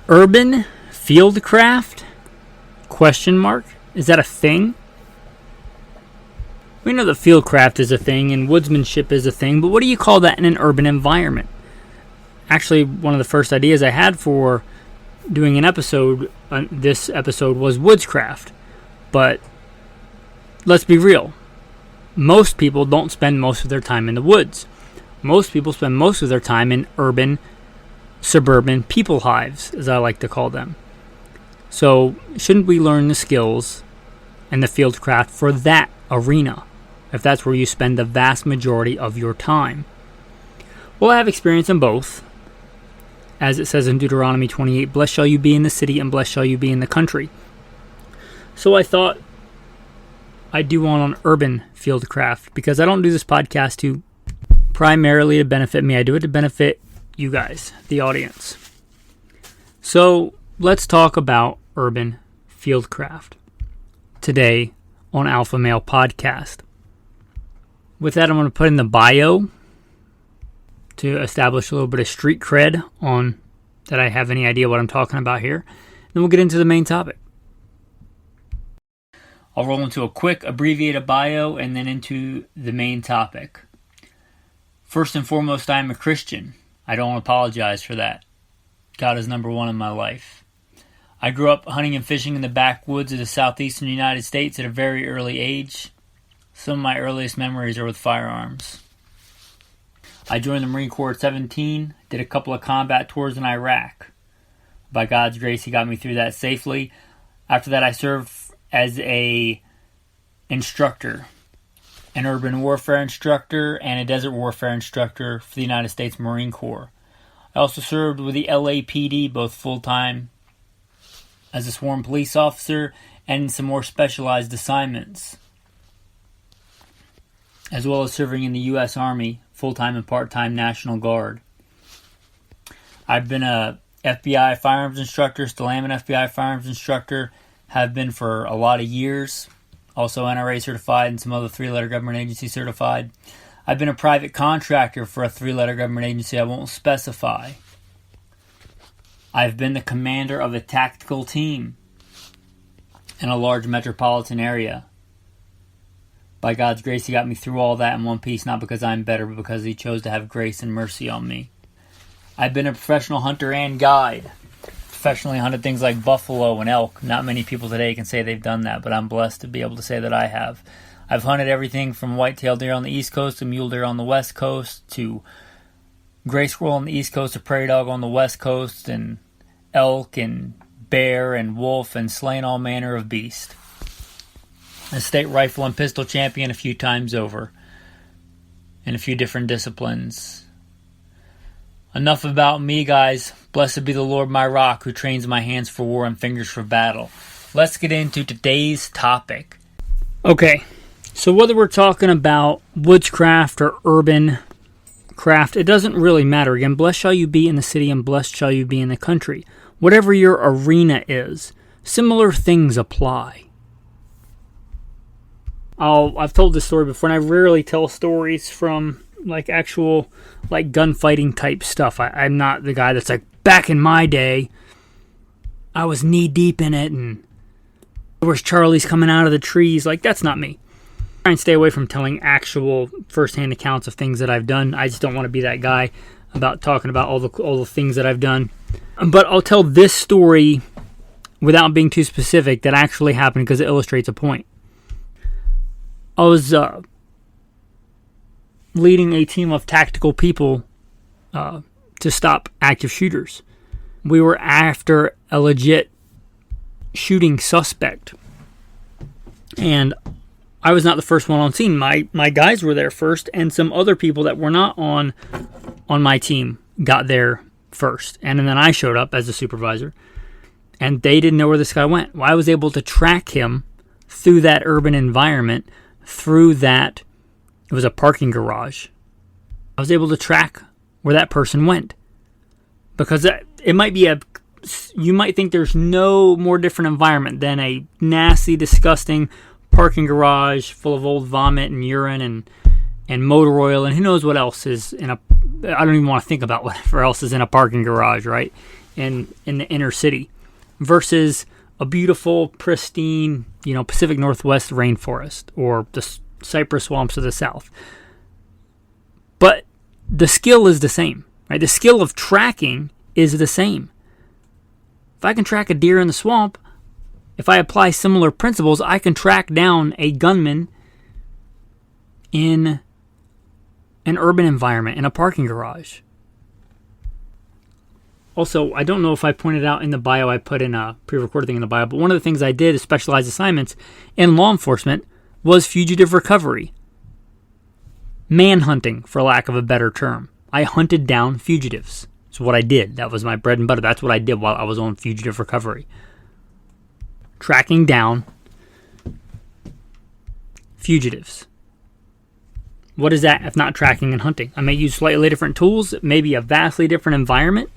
Urban Fieldcraft? Question mark? Is that a thing? We know that fieldcraft is a thing and woodsmanship is a thing, but what do you call that in an urban environment? Actually, one of the first ideas I had for doing an episode, this episode, was woodscraft. But let's be real. Most people don't spend most of their time in the woods. Most people spend most of their time in urban, suburban people hives, as I like to call them. So, shouldn't we learn the skills and the fieldcraft for that arena, if that's where you spend the vast majority of your time? Well, I have experience in both. As it says in Deuteronomy 28, blessed shall you be in the city and blessed shall you be in the country. So I thought I'd do one on urban fieldcraft, because I don't do this podcast to primarily to benefit me. I do it to benefit you guys, the audience. So let's talk about urban fieldcraft today on Alpha Male Podcast. With that, I'm going to put in the bio to establish a little bit of street cred on that I have any idea what I'm talking about here. Then we'll get into the main topic. I'll roll into a quick abbreviated bio and then into the main topic. First and foremost, I am a Christian. I don't apologize for that. God is number one in my life. I grew up hunting and fishing in the backwoods of the southeastern United States at a very early age. Some of my earliest memories are with firearms. I joined the Marine Corps at 17, did a couple of combat tours in Iraq. By God's grace, He got me through that safely. After that, I served as a instructor, an urban warfare instructor and a desert warfare instructor for the United States Marine Corps. I also served with the LAPD, both full-time as a sworn police officer and in some more specialized assignments, as well as serving in the U.S. Army, full-time and part-time National Guard. I've been a FBI firearms instructor, still am an FBI firearms instructor, have been for a lot of years, also NRA certified and some other three-letter government agency certified. I've been a private contractor for a three-letter government agency I won't specify. I've been the commander of a tactical team in a large metropolitan area. By God's grace, He got me through all that in one piece, not because I'm better, but because He chose to have grace and mercy on me. I've been a professional hunter and guide. Professionally hunted things like buffalo and elk. Not many people today can say they've done that, but I'm blessed to be able to say that I have. I've hunted everything from white-tailed deer on the East Coast to mule deer on the West Coast to gray squirrel on the East Coast to prairie dog on the West Coast, and elk and bear and wolf, and slain all manner of beast. A state rifle and pistol champion a few times over in a few different disciplines. Enough about me, guys. Blessed be the Lord my rock, who trains my hands for war and fingers for battle. Let's get into today's topic. Okay, so whether we're talking about woodscraft or urban craft, it doesn't really matter. Again, blessed shall you be in the city and blessed shall you be in the country. Whatever your arena is, similar things apply. I've told this story before, and I rarely tell stories from like actual like gunfighting type stuff. I'm not the guy that's like, back in my day, I was knee deep in it, and there was Charlies coming out of the trees. Like, that's not me. I try and stay away from telling actual first-hand accounts of things that I've done. I just don't want to be that guy about talking about all the things that I've done. But I'll tell this story without being too specific that actually happened, because it illustrates a point. I was leading a team of tactical people to stop active shooters. We were after a legit shooting suspect, and I was not the first one on scene. My guys were there first, and some other people that were not on my team got there first, and then I showed up as the supervisor, and they didn't know where this guy went. Well, I was able to track him through that urban environment, through that, it was a parking garage. I was able to track where that person went, because it might be you might think there's no more different environment than a nasty, disgusting parking garage full of old vomit and urine and motor oil and who knows what else is in a, I don't even want to think about whatever else is in a parking garage, right? In the inner city versus a beautiful, pristine, Pacific Northwest rainforest or the cypress swamps of the South. But the skill is the same, right? The skill of tracking is the same. If I can track a deer in the swamp, if I apply similar principles, I can track down a gunman in an urban environment, in a parking garage. Also, I don't know if I pointed out in the bio, I put in a pre-recorded thing in the bio, but one of the things I did as specialized assignments in law enforcement was fugitive recovery. Manhunting, for lack of a better term. I hunted down fugitives. That's what I did. That was my bread and butter. That's what I did while I was on fugitive recovery. Tracking down fugitives. What is that if not tracking and hunting? I may use slightly different tools, maybe a vastly different environment,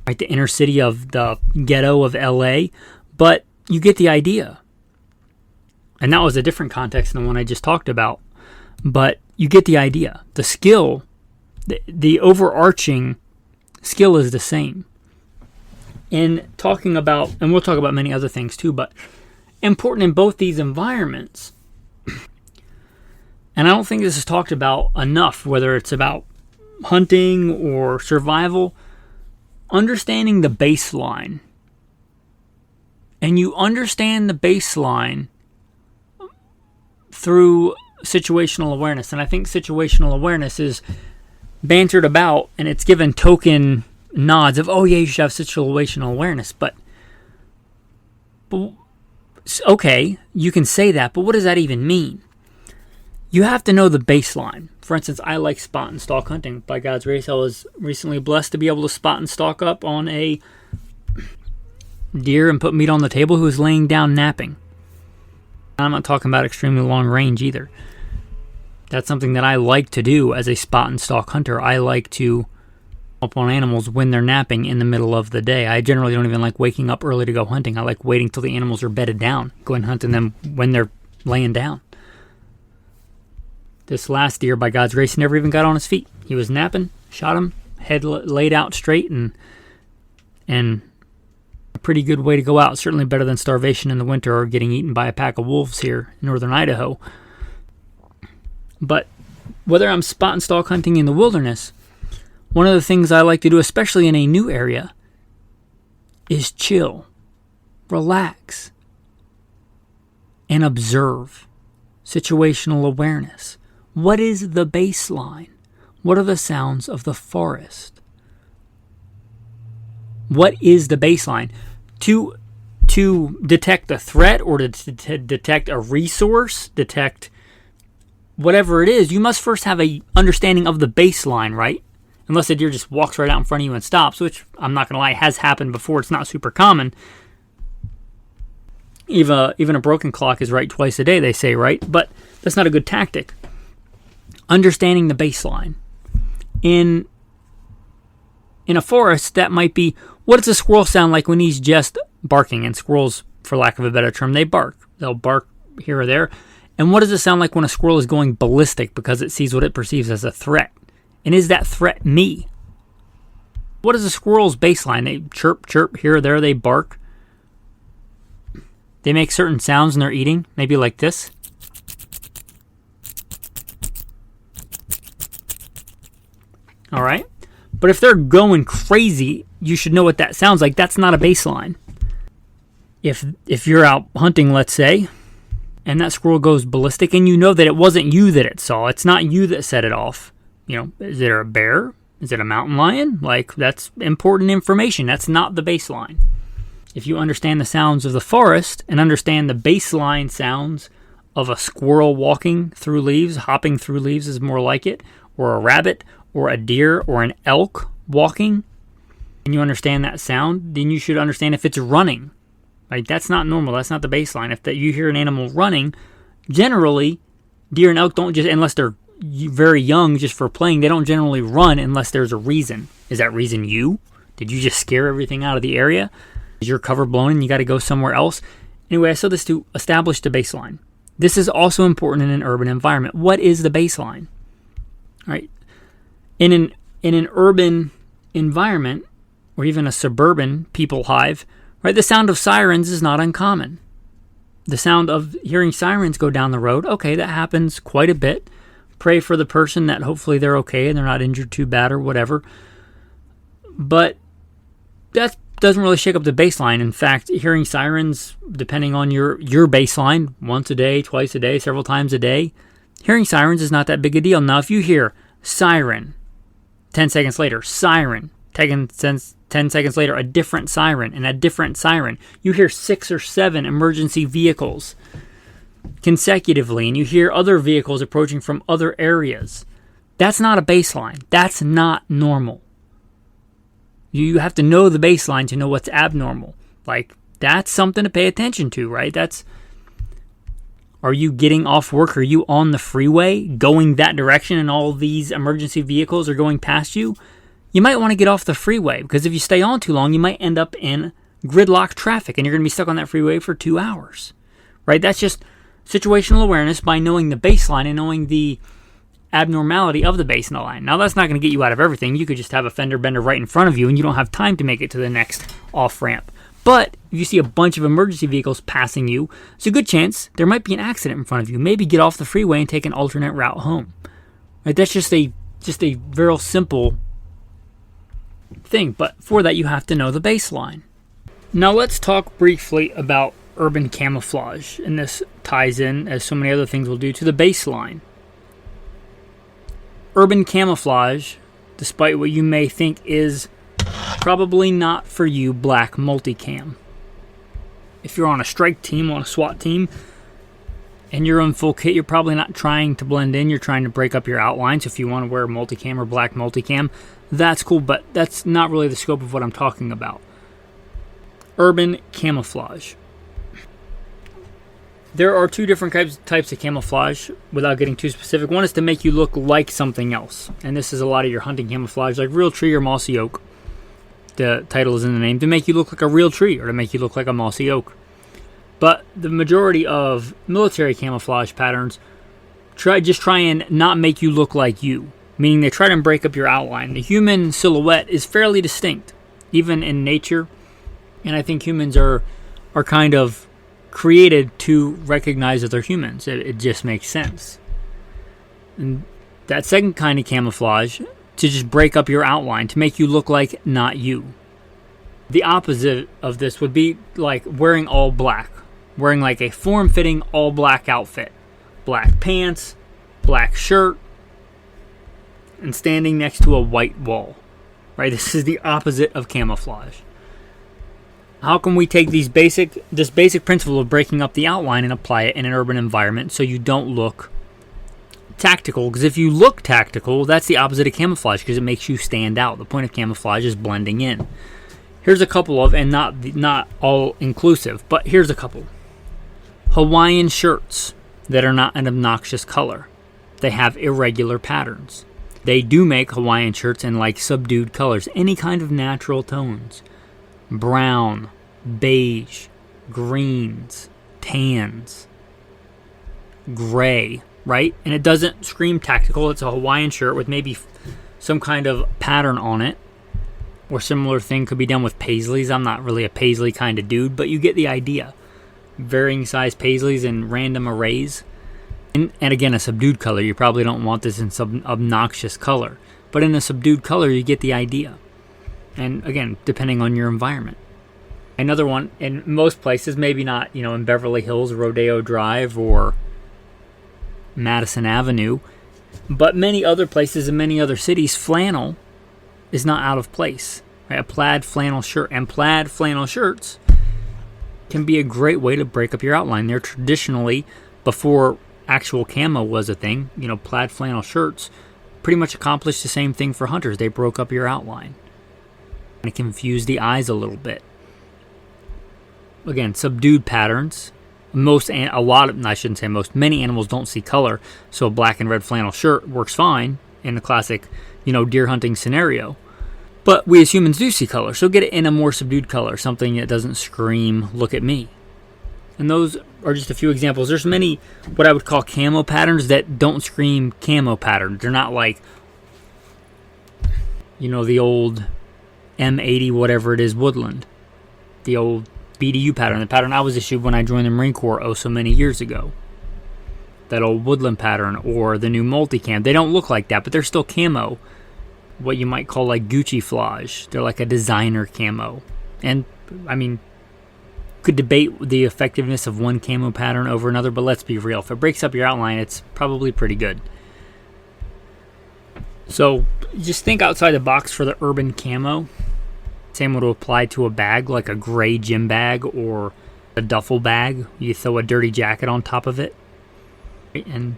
right? The inner city of the ghetto of LA, but you get the idea. And that was a different context than the one I just talked about, but you get the idea. The skill, the overarching skill is the same. In talking about, and we'll talk about many other things too, but important in both these environments, and I don't think this is talked about enough, whether it's about hunting or survival, understanding the baseline. And you understand the baseline through situational awareness. And I think situational awareness is bantered about and it's given token nods of, oh yeah, you should have situational awareness. But okay, you can say that, but what does that even mean? You have to know the baseline. For instance, I like spot and stalk hunting. By God's grace, I was recently blessed to be able to spot and stalk up on a deer and put meat on the table who was laying down napping. I'm not talking about extremely long range either. That's something that I like to do as a spot and stalk hunter. I like to up on animals when they're napping in the middle of the day. I generally don't even like waking up early to go hunting. I like waiting till the animals are bedded down, going hunting them when they're laying down. This last deer, by God's grace, never even got on his feet. He was napping, shot him, head laid out straight, and a pretty good way to go out. Certainly better than starvation in the winter or getting eaten by a pack of wolves here in northern Idaho. But whether I'm spot and stalk hunting in the wilderness, one of the things I like to do, especially in a new area, is chill, relax, and observe. Situational awareness. What is the baseline? What are the sounds of the forest? What is the baseline? To detect a threat or to detect a resource, detect whatever it is, you must first have a understanding of the baseline, right? Unless a deer just walks right out in front of you and stops, which I'm not going to lie, has happened before. It's not super common. Even a broken clock is right twice a day, they say, right? But that's not a good tactic. Understanding the baseline. In a forest, that might be, what does a squirrel sound like when he's just barking? And squirrels, for lack of a better term, they bark. They'll bark here or there. And what does it sound like when a squirrel is going ballistic because it sees what it perceives as a threat? And is that threat me? What is a squirrel's baseline? They chirp, chirp, here or there, they bark. They make certain sounds when they're eating, maybe like this. All right? But if they're going crazy, you should know what that sounds like. That's not a baseline. If you're out hunting, let's say, and that squirrel goes ballistic, and you know that it wasn't you that it saw. It's not you that set it off. Is it a bear? Is it a mountain lion? That's important information. That's not the baseline. If you understand the sounds of the forest and understand the baseline sounds of a squirrel walking through leaves, hopping through leaves is more like it, or a rabbit, or a deer, or an elk walking, and you understand that sound, then you should understand if it's running. That's not normal. That's not the baseline. If you hear an animal running, generally, deer and elk don't just, unless they're very young just for playing, they don't generally run unless there's a reason. Is that reason you? Did you just scare everything out of the area? Is your cover blown and you got to go somewhere else? Anyway, I saw this to establish the baseline. This is also important in an urban environment. What is the baseline? right? In an urban environment, or even a suburban people hive, right, the sound of sirens is not uncommon. The sound of hearing sirens go down the road, okay, that happens quite a bit. Pray for the person that hopefully they're okay and they're not injured too bad or whatever. But that doesn't really shake up the baseline. In fact, hearing sirens, depending on your baseline, once a day, twice a day, several times a day, hearing sirens is not that big a deal. Now, if you hear siren, 10 seconds later, siren, 10 seconds later, a different siren, and a different siren, you hear 6 or 7 emergency vehicles consecutively, and you hear other vehicles approaching from other areas. That's not a baseline. That's not normal. You have to know the baseline to know what's abnormal. Like, that's something to pay attention to, right? Are you getting off work? Are you on the freeway going that direction and all these emergency vehicles are going past you? You might want to get off the freeway, because if you stay on too long, you might end up in gridlock traffic and you're going to be stuck on that freeway for 2 hours, right? That's just situational awareness by knowing the baseline and knowing the abnormality of the baseline. Now, that's not going to get you out of everything. You could just have a fender bender right in front of you and you don't have time to make it to the next off ramp. But if you see a bunch of emergency vehicles passing you, it's a good chance there might be an accident in front of you. Maybe get off the freeway and take an alternate route home. Right? That's just a very simple thing. But for that, you have to know the baseline. Now, let's talk briefly about urban camouflage. And this ties in, as so many other things will do, to the baseline. Urban camouflage, despite what you may think, is probably not for you black multicam. If you're on a strike team, on a SWAT team, and you're in full kit, you're probably not trying to blend in, you're trying to break up your outline. So if you want to wear multicam or black multicam, that's cool, but that's not really the scope of what I'm talking about. Urban camouflage. There are 2 different types of camouflage, without getting too specific. One is to make you look like something else. And this is a lot of your hunting camouflage, like real tree or mossy oak. The title is in the name, to make you look like a real tree or to make you look like a mossy oak. But the majority of military camouflage patterns try and not make you look like you, meaning they try to break up your outline. The human silhouette is fairly distinct, even in nature. And I think humans are kind of created to recognize that they're humans. It just makes sense. And that second kind of camouflage, to just break up your outline, to make you look like not you. The opposite of this would be like wearing all black. Wearing like a form-fitting all black outfit. Black pants, black shirt, and standing next to a white wall. Right? This is the opposite of camouflage. How can we take this basic principle of breaking up the outline and apply it in an urban environment so you don't look tactical? Because if you look tactical, that's the opposite of camouflage, because it makes you stand out. The point of camouflage is blending in. Here's a couple of, and not all inclusive, but here's a couple. Hawaiian shirts that are not an obnoxious color. They have irregular patterns. They do make Hawaiian shirts in like subdued colors, any kind of natural tones. Brown, beige, greens, tans, gray, right? And it doesn't scream tactical. It's a Hawaiian shirt with maybe some kind of pattern on it. Or similar thing could be done with paisleys. I'm not really a paisley kind of dude, but you get the idea. Varying size paisleys in random arrays. And again, a subdued color. You probably don't want this in some obnoxious color. But in a subdued color, you get the idea. And again, depending on your environment. Another one, in most places, maybe not, in Beverly Hills, Rodeo Drive, or Madison Avenue, but many other places in many other cities, flannel is not out of place. Right? A plaid flannel shirt. And plaid flannel shirts can be a great way to break up your outline. They're traditionally, before actual camo was a thing, plaid flannel shirts pretty much accomplished the same thing for hunters. They broke up your outline. And it confused the eyes a little bit. Again, subdued patterns. Many animals don't see color, so a black and red flannel shirt works fine in the classic, deer hunting scenario. But we as humans do see color, so get it in a more subdued color, something that doesn't scream, look at me. And those are just a few examples. There's many what I would call camo patterns that don't scream camo patterns. They're not like the old M80, whatever it is, Woodland. The old BDU pattern, the pattern I was issued when I joined the Marine Corps so many years ago. That old Woodland pattern, or the new multicam. They don't look like that, but they're still camo. What you might call like Gucci flage. They're like a designer camo. And, could debate the effectiveness of one camo pattern over another, but let's be real. If it breaks up your outline, it's probably pretty good. So, just think outside the box for the urban camo. Same would apply to a bag, like a gray gym bag or a duffel bag. You throw a dirty jacket on top of it. And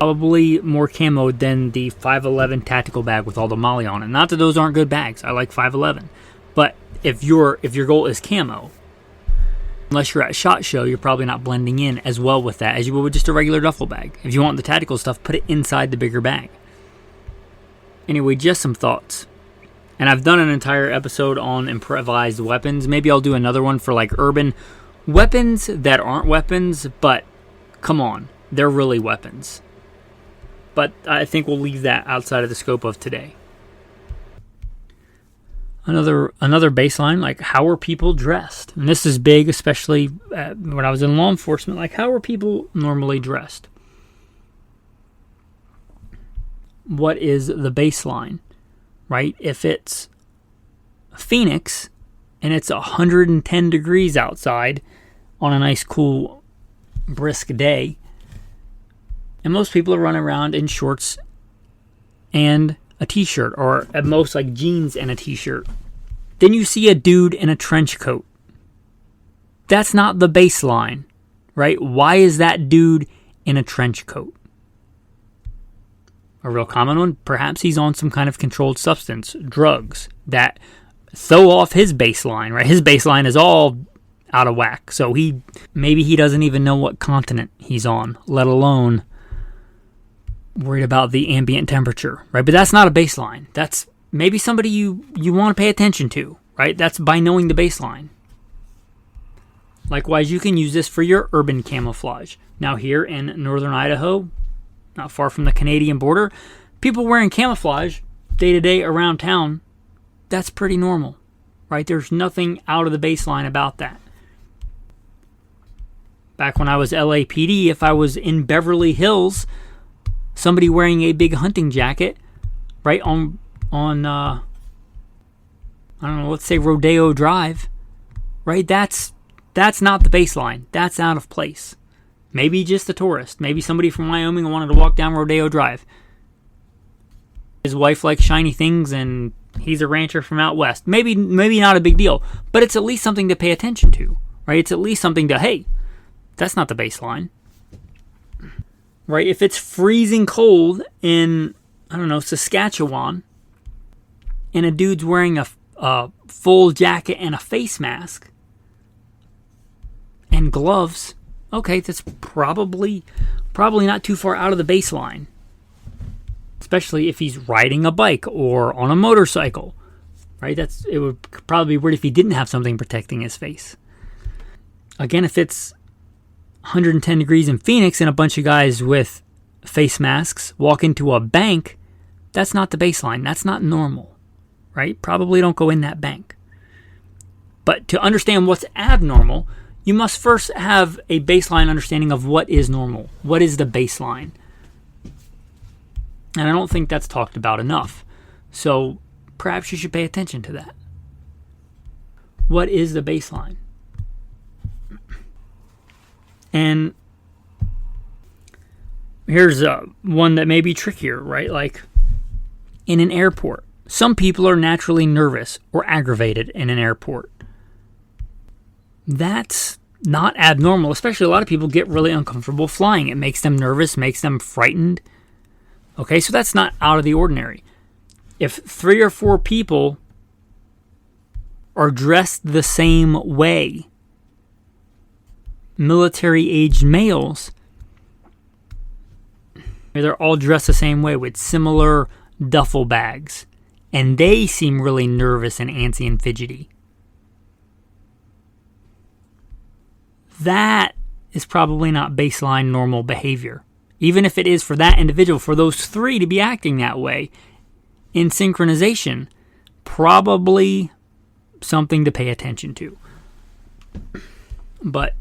probably more camo than the 511 tactical bag with all the molly on it. Not that those aren't good bags. I like 511. But if your goal is camo, unless you're at SHOT Show, you're probably not blending in as well with that as you would with just a regular duffel bag. If you want the tactical stuff, put it inside the bigger bag. Anyway, just some thoughts. And I've done an entire episode on improvised weapons. Maybe I'll do another one for like urban weapons that aren't weapons, but come on, they're really weapons. But I think we'll leave that outside of the scope of today. Another baseline, like how are people dressed? And this is big, especially when I was in law enforcement. Like, how are people normally dressed? What is the baseline, right? If it's Phoenix and it's 110 degrees outside on a nice, cool, brisk day, and most people are running around in shorts and a t-shirt, or at most like jeans and a t-shirt. Then you see a dude in a trench coat. That's not the baseline, right? Why is that dude in a trench coat? A real common one, perhaps he's on some kind of controlled substance, drugs, that throw off his baseline, right? His baseline is all out of whack. So maybe he doesn't even know what continent he's on, let alone worried about the ambient temperature, right? But that's not a baseline. That's maybe somebody you want to pay attention to, right? That's by knowing the baseline. Likewise, you can use this for your urban camouflage. Now here in northern Idaho, not far from the Canadian border, people wearing camouflage day to day around town, that's pretty normal, right? There's nothing out of the baseline about that. Back when I was LAPD, if I was in Beverly Hills, somebody wearing a big hunting jacket, right, on I don't know, let's say Rodeo Drive, right, that's not the baseline. That's out of place. Maybe just a tourist. Maybe somebody from Wyoming wanted to walk down Rodeo Drive. His wife likes shiny things and he's a rancher from out west. Maybe not a big deal, but it's at least something to pay attention to, right? It's at least something to, hey, that's not the baseline. Right? If it's freezing cold in, I don't know, Saskatchewan, and a dude's wearing a full jacket and a face mask and gloves, okay, that's probably not too far out of the baseline. Especially if he's riding a bike or on a motorcycle, right? It would probably be weird if he didn't have something protecting his face. Again, if it's 110 degrees in Phoenix and a bunch of guys with face masks walk into a bank, that's not the baseline. That's not normal, right? Probably don't go in that bank. But to understand what's abnormal, you must first have a baseline understanding of what is normal. What is the baseline? And I don't think that's talked about enough. So perhaps you should pay attention to that. What is the baseline? And here's one that may be trickier, right? Like in an airport. Some people are naturally nervous or aggravated in an airport. That's not abnormal. Especially a lot of people get really uncomfortable flying. It makes them nervous, makes them frightened. Okay, so that's not out of the ordinary. If 3 or 4 people are dressed the same way, military-aged males, they're all dressed the same way with similar duffel bags, and they seem really nervous and antsy and fidgety. That is probably not baseline normal behavior. Even if it is for that individual, for those 3 to be acting that way, in synchronization, probably something to pay attention to. But,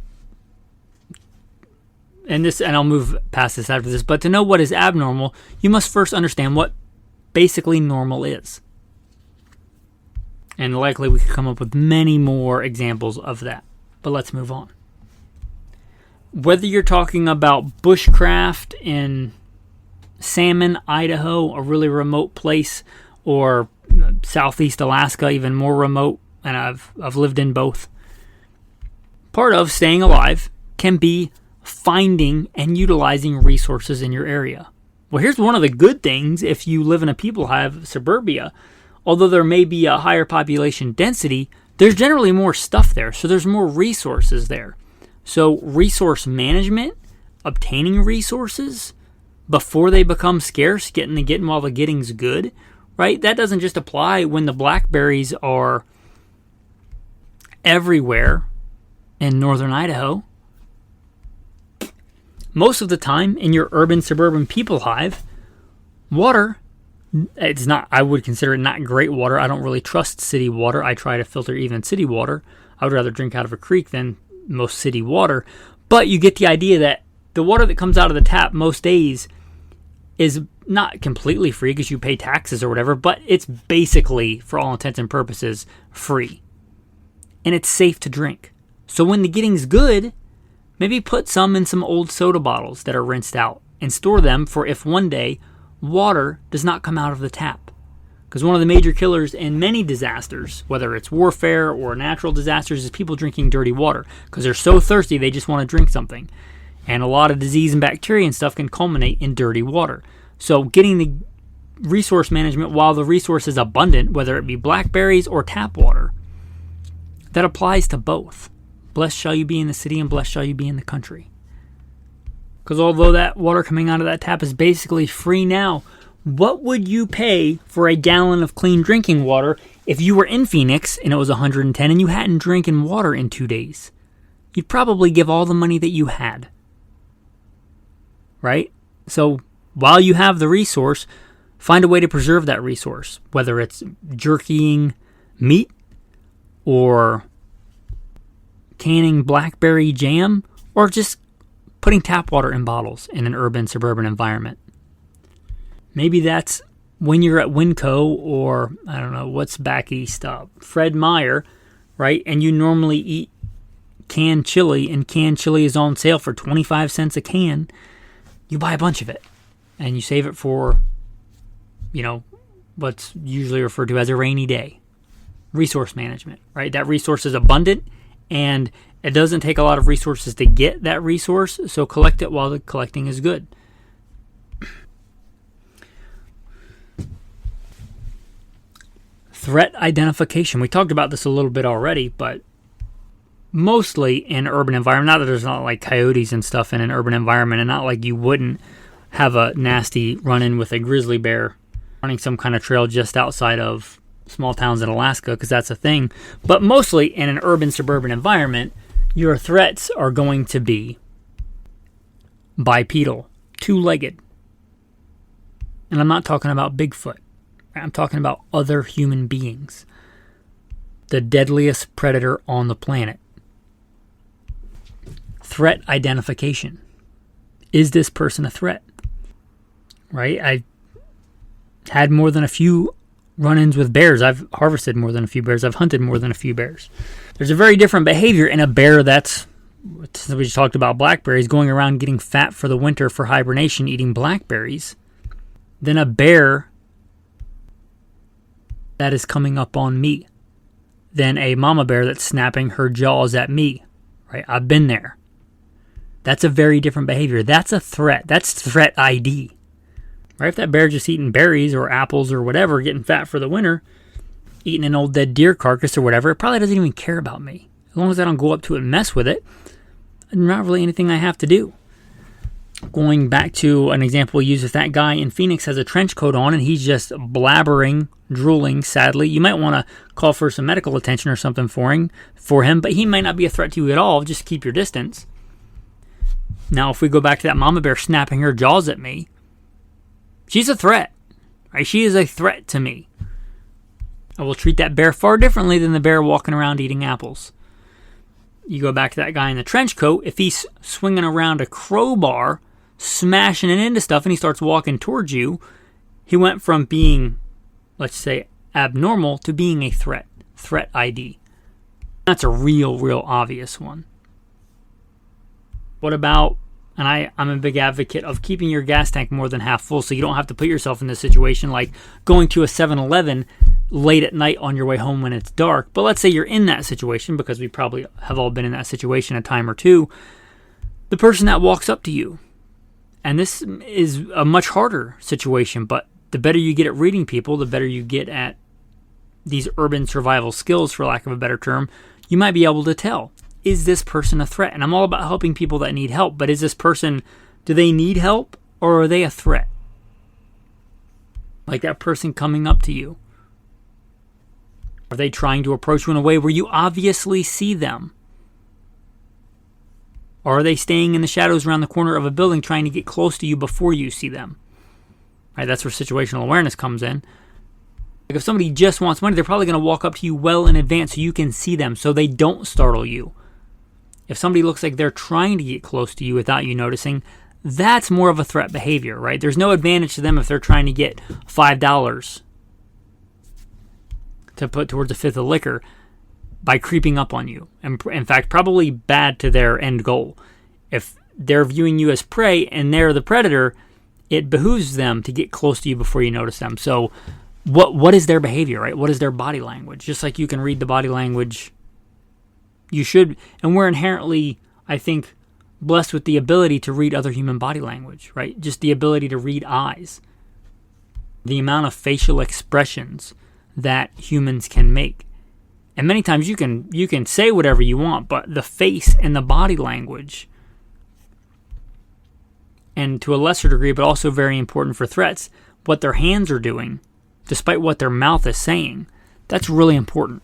and I'll move past this after this, but to know what is abnormal, you must first understand what basically normal is. And likely we could come up with many more examples of that. But let's move on. Whether you're talking about bushcraft in Salmon, Idaho, a really remote place, or southeast Alaska, even more remote, and I've lived in both. Part of staying alive can be finding and utilizing resources in your area. Well, here's one of the good things if you live in a people hive suburbia. Although there may be a higher population density, there's generally more stuff there, so there's more resources there. So resource management, obtaining resources before they become scarce, getting while the getting's good, right? That doesn't just apply when the blackberries are everywhere in northern Idaho. Most of the time in your urban suburban people hive, water, it's not, I would consider it not great water. I don't really trust city water. I try to filter even city water. I would rather drink out of a creek than most city water. But you get the idea that the water that comes out of the tap most days is not completely free because you pay taxes or whatever, but it's basically, for all intents and purposes, free. And it's safe to drink. So when the getting's good, maybe put some in some old soda bottles that are rinsed out and store them for if one day water does not come out of the tap. Because one of the major killers in many disasters, whether it's warfare or natural disasters, is people drinking dirty water. Because they're so thirsty, they just want to drink something. And a lot of disease and bacteria and stuff can culminate in dirty water. So getting the resource management while the resource is abundant, whether it be blackberries or tap water, that applies to both. Blessed shall you be in the city and blessed shall you be in the country. Because although that water coming out of that tap is basically free now, what would you pay for a gallon of clean drinking water if you were in Phoenix and it was 110 and you hadn't drinking water in 2 days? You'd probably give all the money that you had. Right? So while you have the resource, find a way to preserve that resource, whether it's jerkying meat or canning blackberry jam or just putting tap water in bottles in an urban suburban environment. Maybe that's when you're at Winco or, I don't know, what's back east, Fred Meyer, right? And you normally eat canned chili, and canned chili is on sale for 25 cents a can. You buy a bunch of it, and you save it for, what's usually referred to as a rainy day. Resource management, right? That resource is abundant, and it doesn't take a lot of resources to get that resource, so collect it while the collecting is good. Threat identification. We talked about this a little bit already, but mostly in urban environment, not that there's not like coyotes and stuff in an urban environment, and not like you wouldn't have a nasty run-in with a grizzly bear running some kind of trail just outside of small towns in Alaska, because that's a thing. But mostly in an urban suburban environment, your threats are going to be bipedal, two-legged. And I'm not talking about Bigfoot. I'm talking about other human beings. The deadliest predator on the planet. Threat identification. Is this person a threat? Right? I had more than a few run-ins with bears. I've harvested more than a few bears. I've hunted more than a few bears. There's a very different behavior in a bear that's, we just talked about blackberries, going around getting fat for the winter for hibernation, eating blackberries, than a bear that is coming up on me, than a mama bear that's snapping her jaws at me. Right? I've been there. That's a very different behavior. That's a threat. That's threat ID. Right? If that bear just eating berries or apples or whatever, getting fat for the winter, eating an old dead deer carcass or whatever, it probably doesn't even care about me. As long as I don't go up to it and mess with it, there's not really anything I have to do. Going back to an example we used with that guy in Phoenix has a trench coat on and he's just blabbering, drooling, sadly. You might want to call for some medical attention or something for him, but he might not be a threat to you at all. Just keep your distance. Now, if we go back to that mama bear snapping her jaws at me, she's a threat. Right? She is a threat to me. I will treat that bear far differently than the bear walking around eating apples. You go back to that guy in the trench coat, if he's swinging around a crowbar, smashing it into stuff, and he starts walking towards you, he went from being, let's say, abnormal to being a threat. Threat ID. That's a real obvious one. What about, and I'm a big advocate of keeping your gas tank more than half full so you don't have to put yourself in this situation like going to a 7-Eleven late at night on your way home when it's dark. But let's say you're in that situation, because we probably have all been in that situation a time or two. The person that walks up to you, and this is a much harder situation, but the better you get at reading people, the better you get at these urban survival skills, for lack of a better term, you might be able to tell, is this person a threat? And I'm all about helping people that need help, but is this person, do they need help or are they a threat? Like that person coming up to you. Are they trying to approach you in a way where you obviously see them? Or are they staying in the shadows around the corner of a building trying to get close to you before you see them? Right, that's where situational awareness comes in. Like if somebody just wants money, they're probably going to walk up to you well in advance so you can see them, so they don't startle you. If somebody looks like they're trying to get close to you without you noticing, that's more of a threat behavior, right? There's no advantage to them if they're trying to get $5 to put towards a fifth of liquor by creeping up on you. And in fact, probably bad to their end goal. If they're viewing you as prey and they're the predator, it behooves them to get close to you before you notice them. So what is their behavior, right? What is their body language? Just like you can read the body language, you should, and we're inherently, I think, blessed with the ability to read other human body language, right? Just the ability to read eyes. The amount of facial expressions that humans can make. And many times you can say whatever you want, but the face and the body language, and to a lesser degree, but also very important for threats, what their hands are doing, despite what their mouth is saying, that's really important.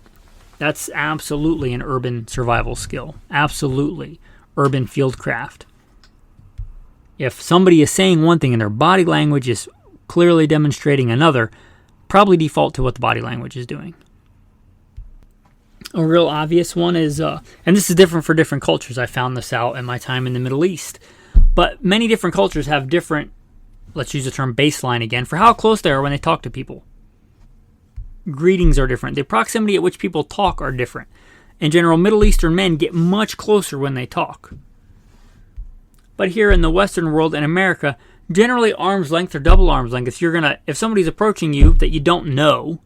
That's absolutely an urban survival skill. Absolutely. Urban fieldcraft. If somebody is saying one thing and their body language is clearly demonstrating another, probably default to what the body language is doing. A real obvious one is, and this is different for different cultures. I found this out in my time in the Middle East. But many different cultures have different, let's use the term baseline again, for how close they are when they talk to people. Greetings are different. The proximity at which people talk are different. In general, Middle Eastern men get much closer when they talk. But here in the Western world, in America, generally arm's length or double arm's length. If somebody's approaching you that you don't know,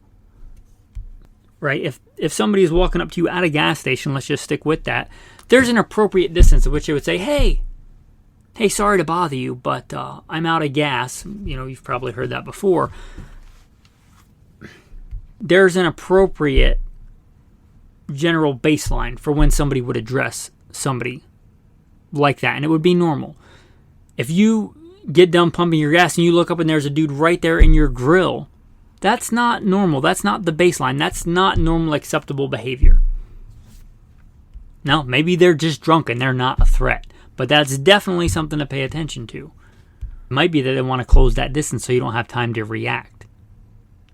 right? If somebody's walking up to you at a gas station, let's just stick with that, there's an appropriate distance at which they would say, hey, sorry to bother you, but I'm out of gas. You've probably heard that before. There's an appropriate general baseline for when somebody would address somebody like that, and it would be normal. If you get done pumping your gas and you look up and there's a dude right there in your grill, that's not normal. That's not the baseline. That's not normal acceptable behavior. Now, maybe they're just drunk and they're not a threat, but that's definitely something to pay attention to. It might be that they want to close that distance so you don't have time to react.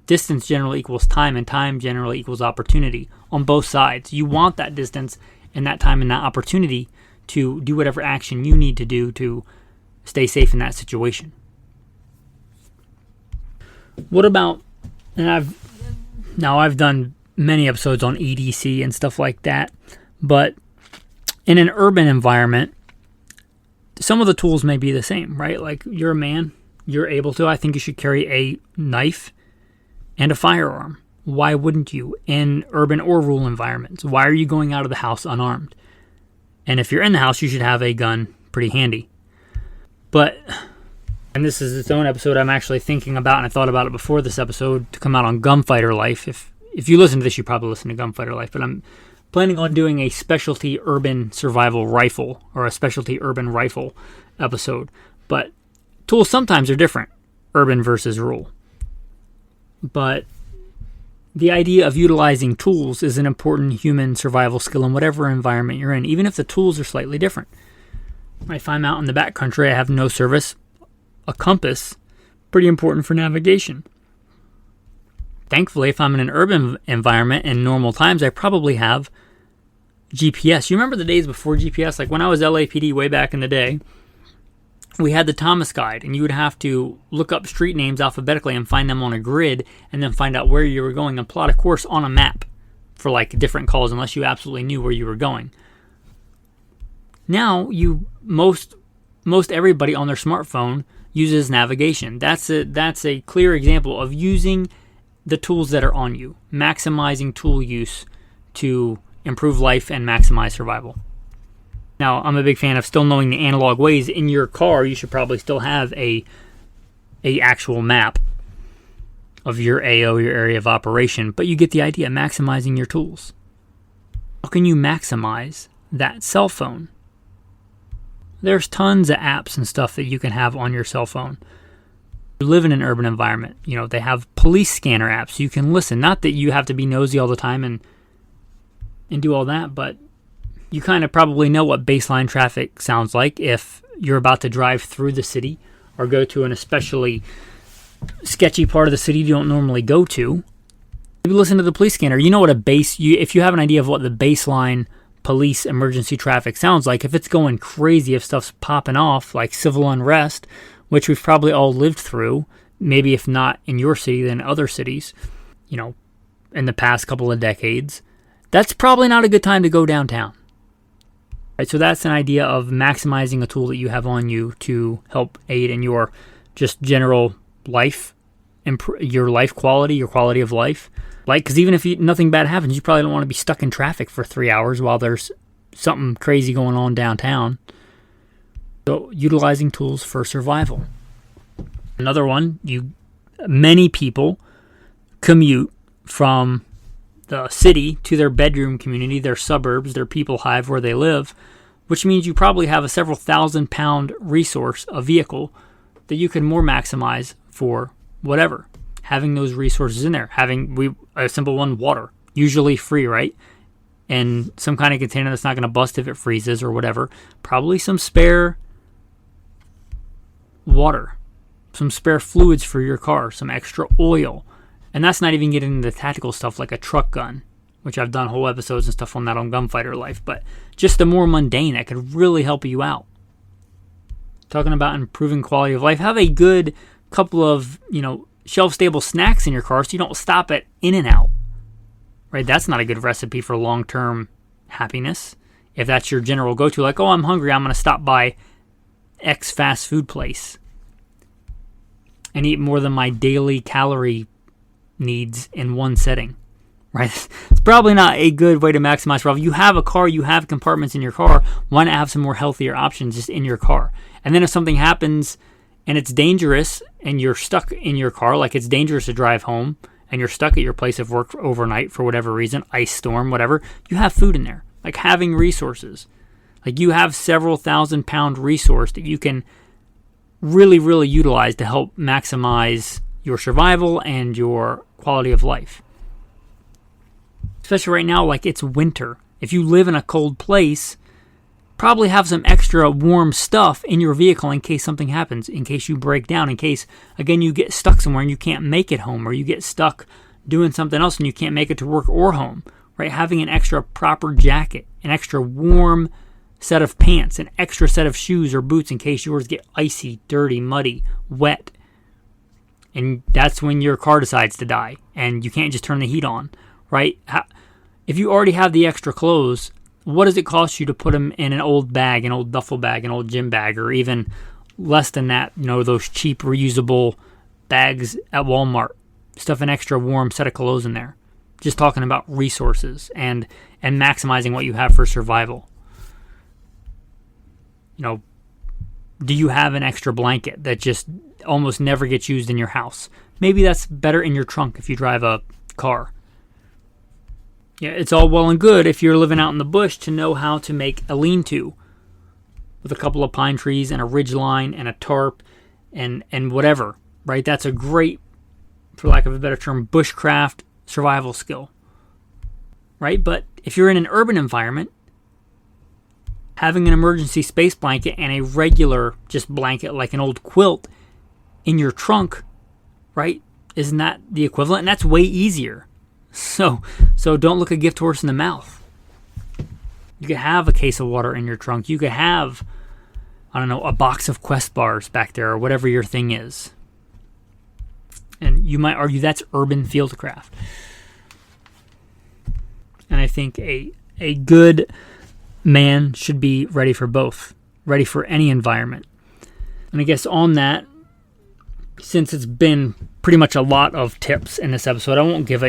Distance generally equals time, and time generally equals opportunity on both sides. You want that distance and that time and that opportunity to do whatever action you need to do to stay safe in that situation. What about, and I've done many episodes on EDC and stuff like that, but in an urban environment, some of the tools may be the same, right? Like you're a man, you're able to, I think you should carry a knife and a firearm. Why wouldn't you in urban or rural environments? Why are you going out of the house unarmed? And if you're in the house, you should have a gun pretty handy. But, and this is its own episode I'm actually thinking about, and I thought about it before this episode to come out on Gunfighter Life. If you listen to this, you probably listen to Gunfighter Life, but I'm planning on doing a specialty urban survival rifle or a specialty urban rifle episode. But tools sometimes are different, urban versus rural. But the idea of utilizing tools is an important human survival skill in whatever environment you're in, even if the tools are slightly different. If I'm out in the backcountry, I have no service. A compass, pretty important for navigation. thankfully, if I'm in an urban environment in normal times, I probably have GPS. You remember the days before GPS? Like when I was LAPD way back in the day, we had the Thomas Guide, and you would have to look up street names alphabetically and find them on a grid, and then find out where you were going and plot a course on a map for like different calls, unless you absolutely knew where you were going. Now, most everybody on their smartphone uses navigation. That's a clear example of using the tools that are on you, maximizing tool use to improve life and maximize survival. Now, I'm a big fan of still knowing the analog ways. In your car, you should probably still have a actual map of your AO, your area of operation, but you get the idea, maximizing your tools. How can you maximize that cell phone? There's tons of apps and stuff that you can have on your cell phone. You live in an urban environment. You know, they have police scanner apps. You can listen. Not that you have to be nosy all the time and do all that, but you kind of probably know what baseline traffic sounds like if you're about to drive through the city or go to an especially sketchy part of the city you don't normally go to. If you listen to the police scanner, you know what if you have an idea of what the baseline police emergency traffic sounds like, if it's going crazy, if stuff's popping off like civil unrest, which we've probably all lived through, maybe if not in your city, then other cities, you know, in the past couple of decades, that's probably not a good time to go downtown. Right, so that's an idea of maximizing a tool that you have on you to help aid in your just general life, your life quality, your quality of life. Like, because even if nothing bad happens, you probably don't want to be stuck in traffic for 3 hours while there's something crazy going on downtown. So, utilizing tools for survival. Another one, many people commute from the city to their bedroom community, their suburbs, their people hive where they live, which means you probably have a several £1,000 resource, a vehicle, that you can more maximize for whatever. Having those resources in there. Having a simple one, water. Usually free, right? And some kind of container that's not going to bust if it freezes or whatever. Probably some spare water. Some spare fluids for your car. Some extra oil. And that's not even getting into the tactical stuff like a truck gun, which I've done whole episodes and stuff on that on Gunfighter Life. But just the more mundane that could really help you out. Talking about improving quality of life. Have a good couple of, shelf-stable snacks in your car so you don't stop at In-N-Out. Right? That's not a good recipe for long-term happiness. If that's your general go-to, like, oh, I'm hungry, I'm going to stop by X fast food place and eat more than my daily calorie needs in one setting. Right? It's probably not a good way to maximize survival. You have a car, you have compartments in your car. Why not have some more healthier options just in your car? And then if something happens and it's dangerous and you're stuck in your car, like it's dangerous to drive home and you're stuck at your place of work overnight for whatever reason, ice storm, whatever, you have food in there. Like having resources. Like you have several £1,000 resource that you can really, really utilize to help maximize your survival and your quality of life. Especially right now, like it's winter. If you live in a cold place, probably have some extra warm stuff in your vehicle in case something happens, in case you break down, in case, again, you get stuck somewhere and you can't make it home, or you get stuck doing something else and you can't make it to work or home, right? Having an extra proper jacket, an extra warm set of pants, an extra set of shoes or boots in case yours get icy, dirty, muddy, wet. And that's when your car decides to die and you can't just turn the heat on, right? If you already have the extra clothes, what does it cost you to put them in an old bag, an old duffel bag, an old gym bag, or even less than that, those cheap reusable bags at Walmart? Stuff an extra warm set of clothes in there. Just talking about resources and maximizing what you have for survival. Do you have an extra blanket that just almost never gets used in your house? Maybe that's better in your trunk if you drive a car. Yeah, it's all well and good if you're living out in the bush to know how to make a lean-to with a couple of pine trees and a ridge line and a tarp and whatever, right? That's a great, for lack of a better term, bushcraft survival skill, right? But if you're in an urban environment, having an emergency space blanket and a regular just blanket like an old quilt in your trunk, right? Isn't that the equivalent? And that's way easier. So don't look a gift horse in the mouth. You could have a case of water in your trunk. You could have, I don't know, a box of Quest bars back there or whatever your thing is. And you might argue that's urban fieldcraft. And I think a good man should be ready for both, ready for any environment. And I guess on that, since it's been pretty much a lot of tips in this episode, I won't give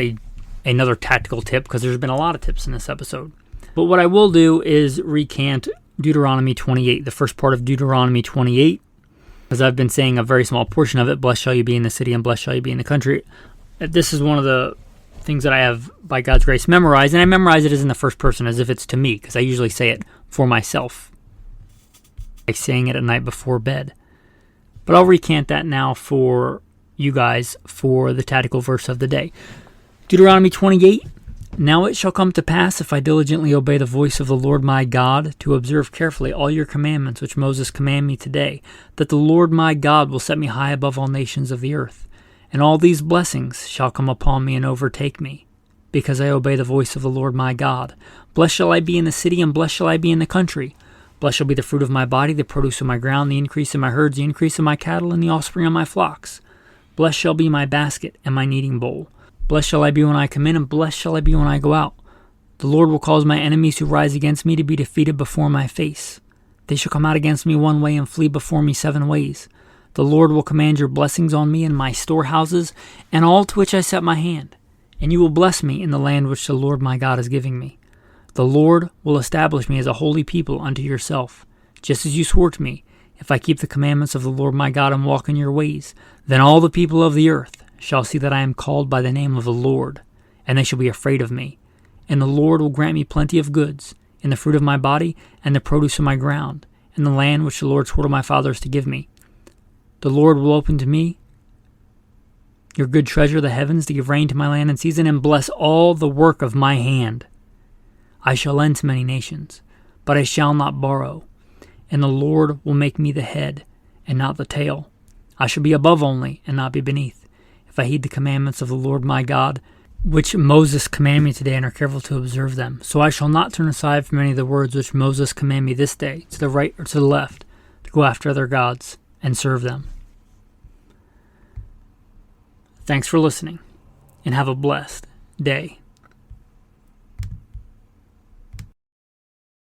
another tactical tip because there's been a lot of tips in this episode. But what I will do is recant Deuteronomy 28, the first part of Deuteronomy 28, because I've been saying a very small portion of it, blessed shall you be in the city and blessed shall you be in the country. This is one of the things that I have, by God's grace, memorized, and I memorize it as in the first person, as if it's to me, because I usually say it for myself, like saying it at night before bed. But I'll recant that now for you guys for the tactical verse of the day. Deuteronomy 28, now it shall come to pass, if I diligently obey the voice of the Lord my God, to observe carefully all your commandments which Moses commanded me today, that the Lord my God will set me high above all nations of the earth. And all these blessings shall come upon me and overtake me, because I obey the voice of the Lord my God. Blessed shall I be in the city, and blessed shall I be in the country. Blessed shall be the fruit of my body, the produce of my ground, the increase of my herds, the increase of my cattle, and the offspring of my flocks. Blessed shall be my basket and my kneading bowl. Blessed shall I be when I come in, and blessed shall I be when I go out. The Lord will cause my enemies who rise against me to be defeated before my face. They shall come out against me one way and flee before me 7 ways. The Lord will command your blessings on me in my storehouses, and all to which I set my hand. And you will bless me in the land which the Lord my God is giving me. The Lord will establish me as a holy people unto yourself, just as you swore to me. If I keep the commandments of the Lord my God and walk in your ways, then all the people of the earth shall see that I am called by the name of the Lord, and they shall be afraid of me. And the Lord will grant me plenty of goods, in the fruit of my body, and the produce of my ground, in the land which the Lord swore to my fathers to give me. The Lord will open to me your good treasure, the heavens, to give rain to my land in season, and bless all the work of my hand. I shall lend to many nations, but I shall not borrow. And the Lord will make me the head, and not the tail. I shall be above only, and not be beneath, if I heed the commandments of the Lord my God, which Moses commanded me today, and are careful to observe them. So I shall not turn aside from any of the words which Moses commanded me this day, to the right or to the left, to go after other gods and serve them. Thanks for listening, and have a blessed day.